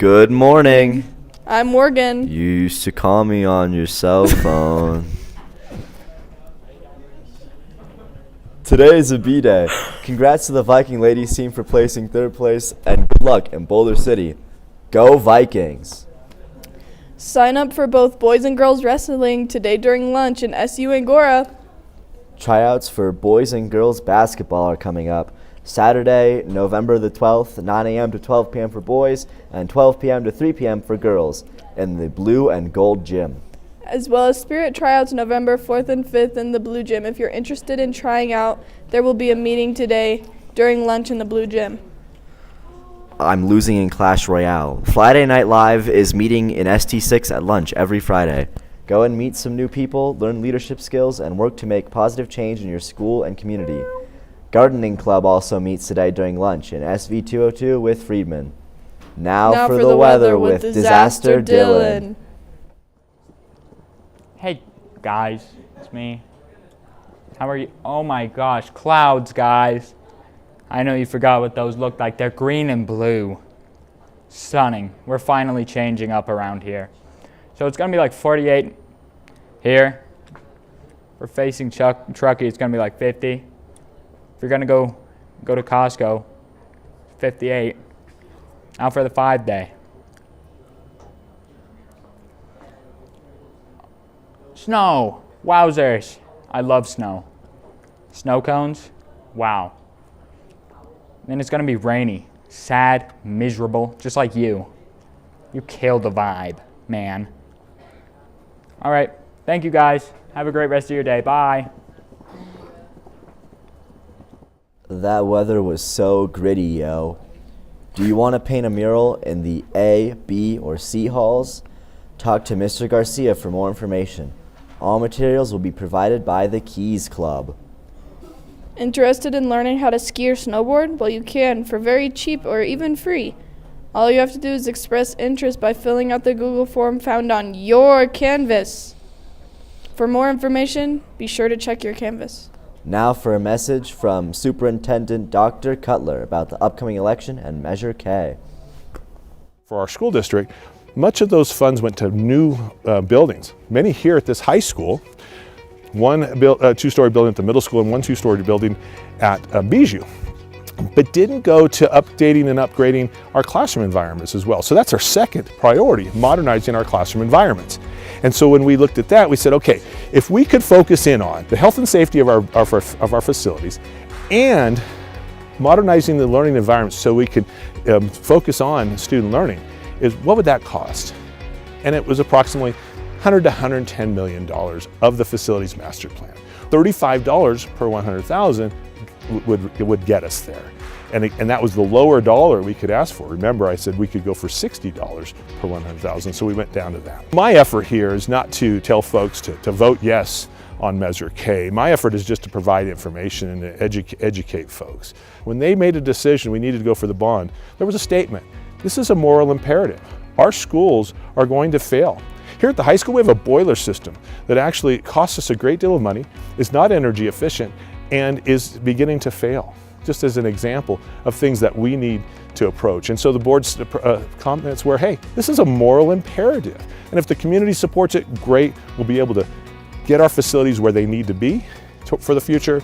Good morning. I'm Morgan. You used to call me on your cell phone. Today is a B-Day. Congrats to the Viking ladies team for placing 3rd place, and good luck in Boulder City. Go Vikings! Sign up for both boys and girls wrestling today during lunch in SU Angora. Tryouts for boys and girls basketball are coming up. Saturday, November the 12th, 9 a.m. to 12 p.m. for boys and 12 p.m. to 3 p.m. for girls in the Blue and Gold Gym. As well as spirit tryouts November 4th and 5th in the Blue Gym. If you're interested in trying out, there will be a meeting today during lunch in the Blue Gym. I'm losing in Clash Royale. Friday Night Live is meeting in ST6 at lunch every Friday. Go and meet some new people, learn leadership skills, and work to make positive change in your school and community. Gardening Club also meets today during lunch in SV 202 with Friedman. Now for the weather with Disaster Dylan. Hey guys, it's me. How are you? Oh my gosh, clouds, guys. I know you forgot what those look like. They're green and blue. Stunning. We're finally changing up around here. So it's gonna be like 48 here. We're facing Truckee, it's gonna be like 50. If you're gonna go to Costco, 58. Out for the 5-day. Snow, wowzers. I love snow. Snow cones, wow. Then it's gonna be rainy, sad, miserable, just like you. You killed the vibe, man. All right, thank you guys. Have a great rest of your day, bye. That weather was so gritty, yo. Do you want to paint a mural in the A, B, or C halls? Talk to Mr. Garcia for more information. All materials will be provided by the Keys Club. Interested in learning how to ski or snowboard? Well, you can for very cheap or even free. All you have to do is express interest by filling out the Google form found on your Canvas. For more information, be sure to check your Canvas. Now for a message from Superintendent Dr. Cutler about the upcoming election and Measure K. For our school district, much of those funds went to new buildings. Many here at this high school, one two-story building at the middle school and one two-story building at Bijou, but didn't go to updating and upgrading our classroom environments as well. So that's our second priority, modernizing our classroom environments. And so when we looked at that, we said, okay, if we could focus in on the health and safety of our facilities and modernizing the learning environment so we could focus on student learning, what would that cost? And it was approximately $100 to $110 million of the facilities master plan. $35 per 100,000 would get us there. And that was the lower dollar we could ask for. Remember, I said we could go for $60 per 100,000, so we went down to that. My effort here is not to tell folks to vote yes on Measure K. My effort is just to provide information and to educate folks. When they made a decision we needed to go for the bond, there was a statement. This is a moral imperative. Our schools are going to fail. Here at the high school, we have a boiler system that actually costs us a great deal of money, is not energy efficient, and is beginning to fail, just as an example of things that we need to approach. And so the board's comments were, hey, this is a moral imperative. And if the community supports it, great. We'll be able to get our facilities where they need to be for the future,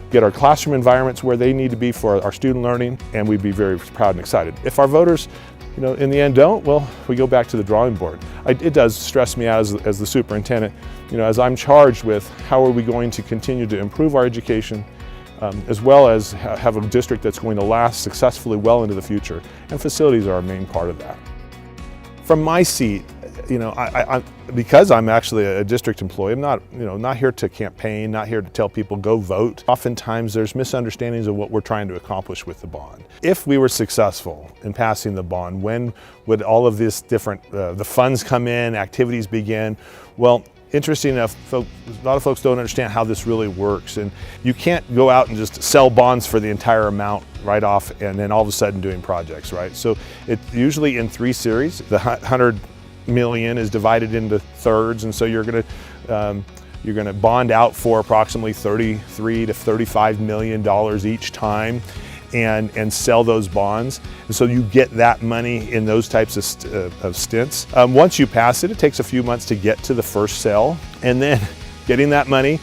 get our classroom environments where they need to be for our student learning, and we'd be very proud and excited. If our voters, in the end don't, well, we go back to the drawing board. It does stress me out as the superintendent, as I'm charged with how are we going to continue to improve our education, as well as have a district that's going to last successfully well into the future, and facilities are a main part of that. From my seat, because I'm actually a district employee, I'm not here to campaign, not here to tell people go vote. Oftentimes there's misunderstandings of what we're trying to accomplish with the bond. If we were successful in passing the bond, when would all of this the funds come in, activities begin? Well, interesting enough, a lot of folks don't understand how this really works, and you can't go out and just sell bonds for the entire amount right off and then all of a sudden doing projects, right? So it's usually in 3 series. The 100 million is divided into thirds, and so you're going to bond out for approximately $33 to $35 million each time. and sell those bonds. And so you get that money in those types of stints. Once you pass it, it takes a few months to get to the first sale, and then getting that money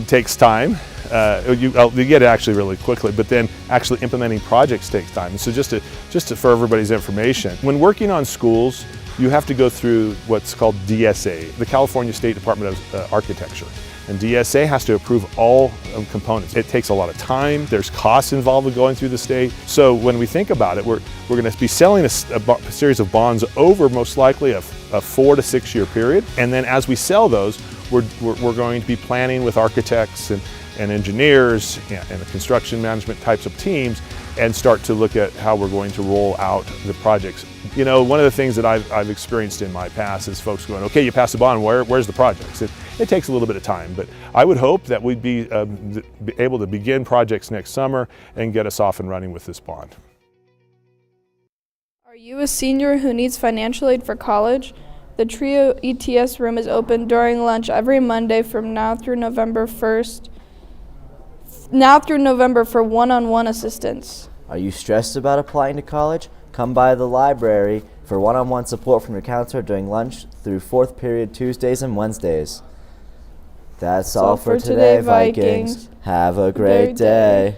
takes time. You get it actually really quickly, but then actually implementing projects takes time. So just for everybody's information, when working on schools, you have to go through what's called DSA, the California State Department of Architecture. And DSA has to approve all components. It takes a lot of time. There's costs involved with going through the state. So when we think about it, we're going to be selling a series of bonds over most likely a 4 to 6 year period. And then as we sell those, we're going to be planning with architects and engineers and the construction management types of teams, and start to look at how we're going to roll out the projects. You know, one of the things that I've experienced in my past is folks going, okay, you passed the bond, where's the projects? It takes a little bit of time, but I would hope that we'd be able to begin projects next summer and get us off and running with this bond. Are you a senior who needs financial aid for college? The TRIO ETS room is open during lunch every Monday from now through November for one-on-one assistance. Are you stressed about applying to college? Come by the library for one-on-one support from your counselor during lunch through 4th period Tuesdays and Wednesdays. That's all for today, Vikings. Have a great day.